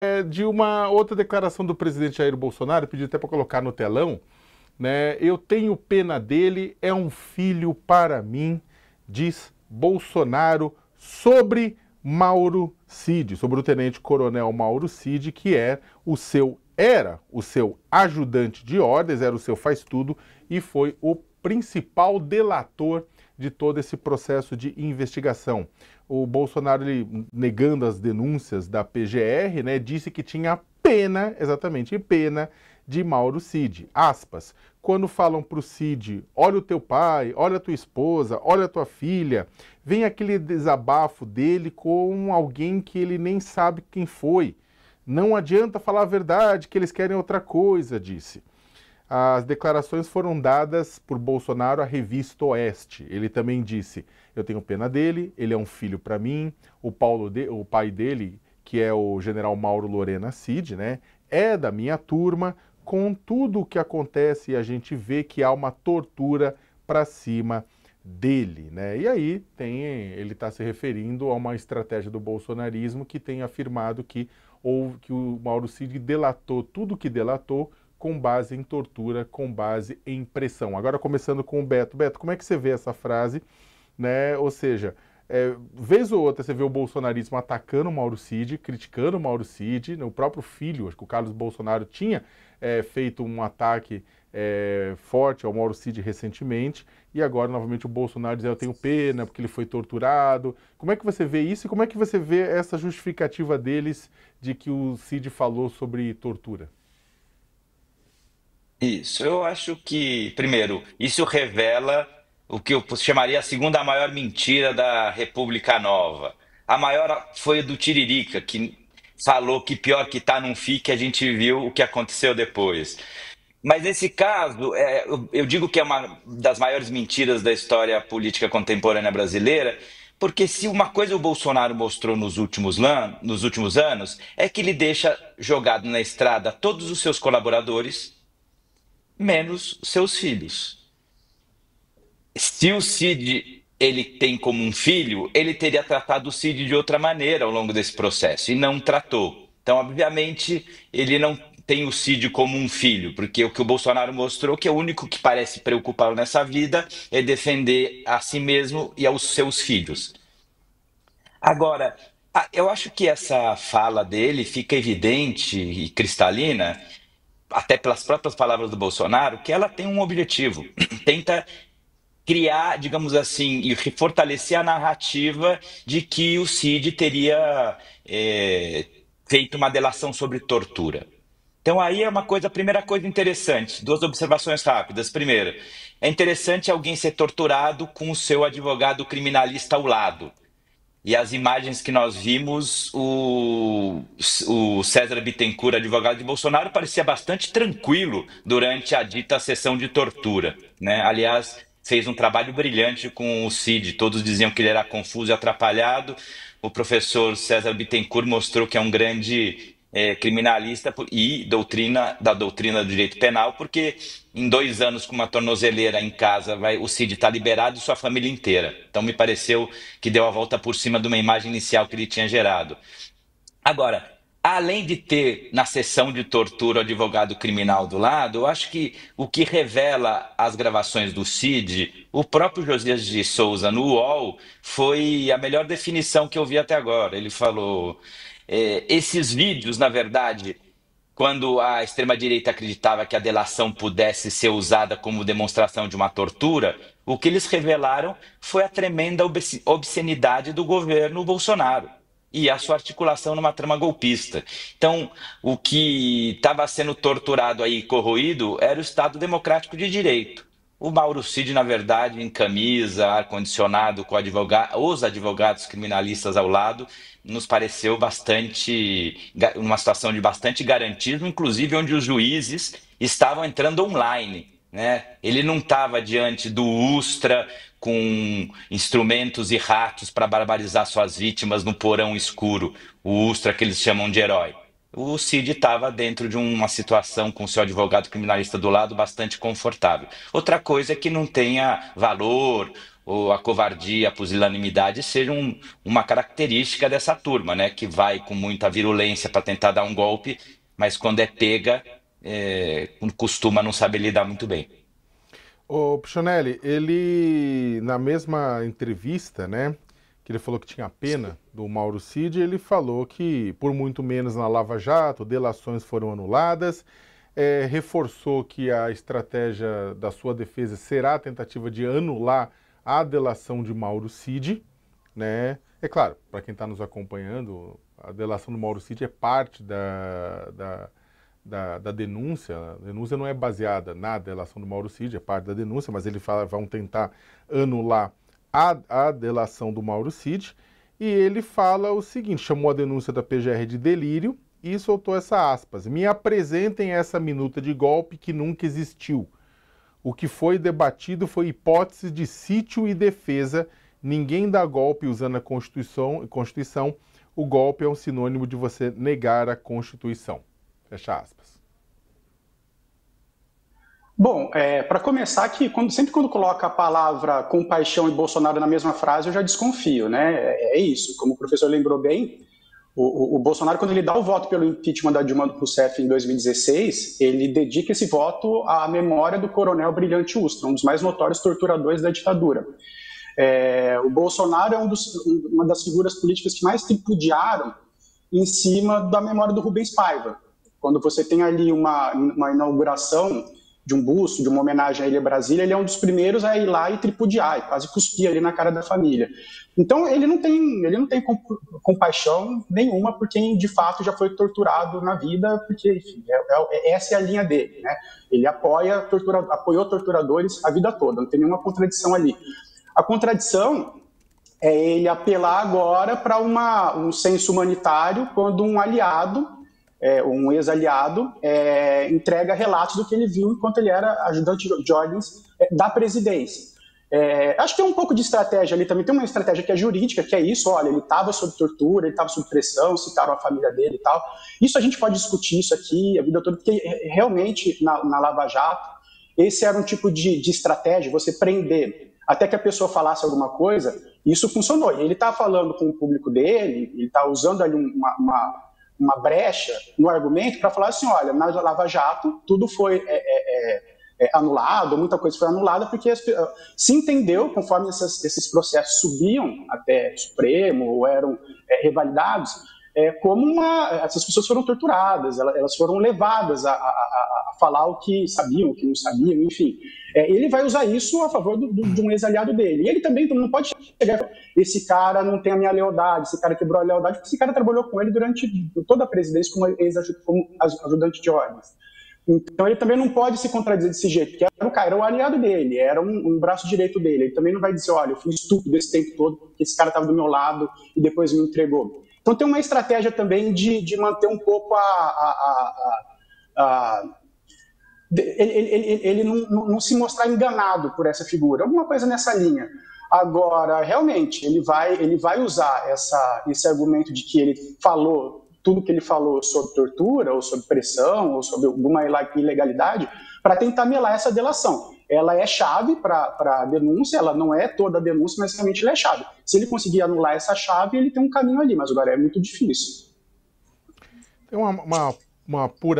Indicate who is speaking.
Speaker 1: De uma outra declaração do presidente Jair Bolsonaro, pedi até para colocar no telão, né? Eu tenho pena dele, é um filho para mim, diz Bolsonaro sobre Mauro Cid, sobre o tenente-coronel Mauro Cid, que era o seu ajudante de ordens, era o seu faz-tudo e foi o principal delator de todo esse processo de investigação. O Bolsonaro, ele, negando as denúncias da PGR, né, disse que tinha pena, exatamente pena, de Mauro Cid. Aspas. Quando falam para o Cid, olha o teu pai, olha a tua esposa, olha a tua filha, vem aquele desabafo dele com alguém que ele nem sabe quem foi. Não adianta falar a verdade, que eles querem outra coisa, disse. As declarações foram dadas por Bolsonaro à revista Oeste. Ele também disse: eu tenho pena dele, ele é um filho para mim, o pai dele, que é o general Mauro Lorena Cid, né, é da minha turma, com tudo o que acontece e a gente vê que há uma tortura para cima dele, né? E aí ele está se referindo a uma estratégia do bolsonarismo que tem afirmado que o Mauro Cid delatou tudo o que delatou com base em tortura, com base em pressão. Agora começando com o Beto. Beto, como é que você vê essa frase, né? Ou seja, vez ou outra você vê o bolsonarismo atacando o Mauro Cid, criticando o Mauro Cid, né? O próprio filho, acho que o Carlos Bolsonaro tinha feito um ataque forte ao Mauro Cid recentemente, e agora novamente o Bolsonaro diz: eu tenho pena porque ele foi torturado. Como é que você vê isso e como é que você vê essa justificativa deles de que o Cid falou sobre tortura?
Speaker 2: Isso, eu acho que, primeiro, isso revela o que eu chamaria a segunda maior mentira da República Nova. A maior foi a do Tiririca, que falou que pior que tá não fica, a gente viu o que aconteceu depois. Mas nesse caso, eu digo que é uma das maiores mentiras da história política contemporânea brasileira, porque se uma coisa o Bolsonaro mostrou nos últimos anos, é que ele deixa jogado na estrada todos os seus colaboradores menos seus filhos. Se o Cid ele tem como um filho, ele teria tratado o Cid de outra maneira ao longo desse processo e não tratou. Então, obviamente, ele não tem o Cid como um filho, porque o que o Bolsonaro mostrou que é o único que parece preocupá-lo nessa vida é defender a si mesmo e aos seus filhos. Agora, eu acho que essa fala dele fica evidente e cristalina até pelas próprias palavras do Bolsonaro, que ela tem um objetivo. Tenta criar, digamos assim, e fortalecer a narrativa de que o Cid teria feito uma delação sobre tortura. Então aí é uma coisa, a primeira coisa interessante, duas observações rápidas. Primeiro, é interessante alguém ser torturado com o seu advogado criminalista ao lado. E as imagens que nós vimos, o César Bittencourt, advogado de Bolsonaro, parecia bastante tranquilo durante a dita sessão de tortura, né? Aliás, fez um trabalho brilhante com o Cid. Todos diziam que ele era confuso e atrapalhado. O professor César Bittencourt mostrou que é um grande criminalista e da doutrina do direito penal, porque em 2 anos com uma tornozeleira em casa, o Cid está liberado e sua família inteira. Então me pareceu que deu a volta por cima de uma imagem inicial que ele tinha gerado. Agora, além de ter na sessão de tortura o advogado criminal do lado, eu acho que o que revela as gravações do Cid, o próprio Josias de Souza no UOL, foi a melhor definição que eu vi até agora. Ele falou: esses vídeos, na verdade, quando a extrema-direita acreditava que a delação pudesse ser usada como demonstração de uma tortura, o que eles revelaram foi a tremenda obscenidade do governo Bolsonaro e a sua articulação numa trama golpista. Então, o que estava sendo torturado aí, corroído, era o Estado Democrático de Direito. O Mauro Cid, na verdade, em camisa, ar-condicionado, com os advogados criminalistas ao lado, nos pareceu uma situação de bastante garantismo, inclusive onde os juízes estavam entrando online, né? Ele não estava diante do Ustra com instrumentos e ratos para barbarizar suas vítimas no porão escuro, o Ustra que eles chamam de herói. O Cid estava dentro de uma situação com seu advogado criminalista do lado bastante confortável. Outra coisa é que não tenha valor ou a covardia, a pusilanimidade sejam uma característica dessa turma, né? Que vai com muita virulência para tentar dar um golpe, mas quando é pega, costuma não saber lidar muito bem.
Speaker 1: O Pichonelli, ele, na mesma entrevista, né, que ele falou que tinha pena do Mauro Cid, ele falou que, por muito menos na Lava Jato, delações foram anuladas, reforçou que a estratégia da sua defesa será a tentativa de anular a delação de Mauro Cid, né? É claro, para quem está nos acompanhando, a delação do Mauro Cid é parte da denúncia. A denúncia não é baseada na delação do Mauro Cid, é parte da denúncia, mas ele fala, vão tentar anular a delação do Mauro Cid, e ele fala o seguinte, chamou a denúncia da PGR de delírio e soltou essa aspas: me apresentem essa minuta de golpe que nunca existiu. O que foi debatido foi hipótese de sítio e defesa, ninguém dá golpe usando a Constituição, o golpe é um sinônimo de você negar a Constituição. Fecha aspas.
Speaker 3: Bom, para começar aqui, sempre quando coloca a palavra compaixão e Bolsonaro na mesma frase, eu já desconfio, né? É isso, como o professor lembrou bem, o Bolsonaro, quando ele dá o voto pelo impeachment da Dilma Rousseff em 2016, ele dedica esse voto à memória do coronel Brilhante Ustra, um dos mais notórios torturadores da ditadura. O Bolsonaro é uma das figuras políticas que mais tripudiaram em cima da memória do Rubens Paiva. Quando você tem ali uma inauguração de um busto, de uma homenagem a ele a Brasília, ele é um dos primeiros a ir lá e tripudiar, e quase cuspir ali na cara da família. Então ele não tem compaixão nenhuma por quem de fato já foi torturado na vida, porque enfim, essa é a linha dele, né? Ele apoiou torturadores a vida toda, não tem nenhuma contradição ali. A contradição é ele apelar agora para um senso humanitário quando um aliado, um ex-aliado, entrega relatos do que ele viu enquanto ele era ajudante de ordens da presidência. Acho que tem um pouco de estratégia ali também, tem uma estratégia que é jurídica, que é isso, olha, ele estava sob tortura, ele estava sob pressão, citaram a família dele e tal. Isso a gente pode discutir isso aqui a vida toda, porque realmente na Lava Jato, esse era um tipo de estratégia, você prender até que a pessoa falasse alguma coisa, isso funcionou. E ele está falando com o público dele, ele está usando ali uma brecha no argumento para falar assim, olha, na Lava Jato tudo foi anulado, muita coisa foi anulada, porque se entendeu, conforme esses processos subiam até Supremo ou eram revalidados, como essas pessoas foram torturadas, elas foram levadas a falar o que sabiam, o que não sabiam, enfim. Ele vai usar isso a favor de um ex-aliado dele. E ele também não pode chegar, esse cara não tem a minha lealdade, esse cara quebrou a lealdade, porque esse cara trabalhou com ele durante toda a presidência como ajudante de ordens. Então ele também não pode se contradizer desse jeito, porque era o aliado dele, era um braço direito dele. Ele também não vai dizer, olha, eu fui estúpido esse tempo todo, porque esse cara estava do meu lado e depois me entregou. Então tem uma estratégia também de manter um pouco ele não se mostrar enganado por essa figura, alguma coisa nessa linha. Agora, realmente, ele vai usar esse argumento de que ele falou tudo que ele falou sobre tortura, ou sobre pressão, ou sobre alguma ilegalidade, para tentar melar essa delação. Ela é chave para a denúncia, ela não é toda a denúncia, mas realmente ela é chave. Se ele conseguir anular essa chave, ele tem um caminho ali, mas agora é muito difícil.
Speaker 1: Tem uma pura